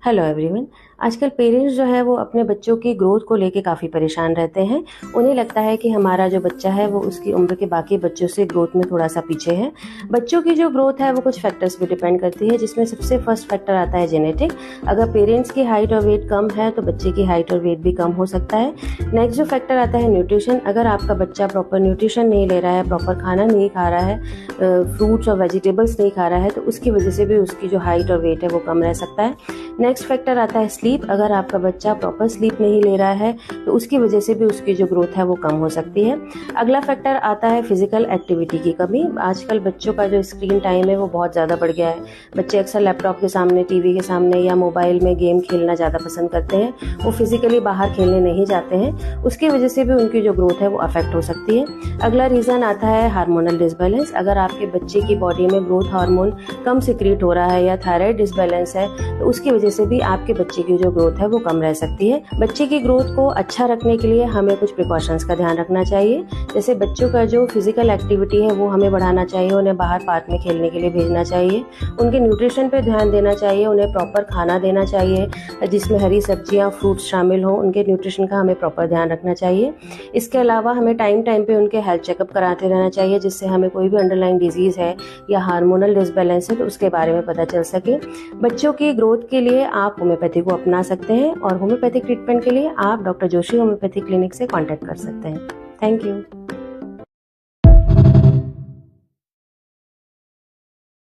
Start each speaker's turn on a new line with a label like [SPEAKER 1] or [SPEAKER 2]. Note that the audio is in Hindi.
[SPEAKER 1] Hello everyone. आजकल पेरेंट्स जो है वो अपने बच्चों की ग्रोथ को लेके काफ़ी परेशान रहते हैं। उन्हें लगता है कि हमारा जो बच्चा है वो उसकी उम्र के बाकी बच्चों से ग्रोथ में थोड़ा सा पीछे है। बच्चों की जो ग्रोथ है वो कुछ फैक्टर्स पे डिपेंड करती है, जिसमें सबसे फर्स्ट फैक्टर आता है जेनेटिक। अगर पेरेंट्स की हाइट और वेट कम है तो बच्चे की हाइट और वेट भी कम हो सकता है। नेक्स्ट जो फैक्टर आता है न्यूट्रिशन। अगर आपका बच्चा प्रॉपर न्यूट्रिशन नहीं ले रहा है, प्रॉपर खाना नहीं खा रहा है, फ्रूट्स और वेजिटेबल्स नहीं खा रहा है, तो उसकी वजह से भी उसकी जो हाइट और वेट है वो कम रह सकता है। नेक्स्ट फैक्टर आता है स्लीप। अगर आपका बच्चा प्रॉपर स्लीप नहीं ले रहा है तो उसकी वजह से भी उसकी जो ग्रोथ है वो कम हो सकती है। अगला फैक्टर आता है फिजिकल एक्टिविटी की कमी। आजकल बच्चों का जो स्क्रीन टाइम है वो बहुत ज़्यादा बढ़ गया है। बच्चे अक्सर लैपटॉप के सामने, टीवी के सामने या मोबाइल में गेम खेलना ज़्यादा पसंद करते हैं। वो फिजिकली बाहर खेलने नहीं जाते हैं, उसकी वजह से भी उनकी जो ग्रोथ है वो अफेक्ट हो सकती है। अगला रीज़न आता है हार्मोनल डिसबैलेंस। अगर आपके बच्चे की बॉडी में ग्रोथ हार्मोन कम सिक्रीट हो रहा है या थायराइड डिसबैलेंस है तो उसकी वजह से भी आपके बच्चे की जो ग्रोथ है वो कम रह सकती है। बच्चे की ग्रोथ को अच्छा रखने के लिए हमें कुछ प्रिकॉशंस का ध्यान रखना चाहिए। जैसे बच्चों का जो फिजिकल एक्टिविटी है वो हमें बढ़ाना चाहिए, उन्हें बाहर पार्क में खेलने के लिए भेजना चाहिए, उनके न्यूट्रिशन पे ध्यान देना चाहिए, उन्हें प्रॉपर खाना देना चाहिए जिसमें हरी सब्जियां, फ्रूट्स शामिल हों। उनके न्यूट्रिशन का हमें प्रॉपर ध्यान रखना चाहिए। इसके अलावा हमें टाइम टाइम पे उनके हेल्थ चेकअप कराते रहना चाहिए, जिससे हमें कोई भी अंडरलाइंग डिजीज़ है या हार्मोनल डिसबैलेंस है तो उसके बारे में पता चल सके। बच्चों की ग्रोथ के लिए आप होम्योपैथी को अपना सकते हैं और होम्योपैथिक ट्रीटमेंट के लिए आप डॉक्टर जोशी होम्योपैथी क्लिनिक से कांटेक्ट कर सकते हैं। Thank you.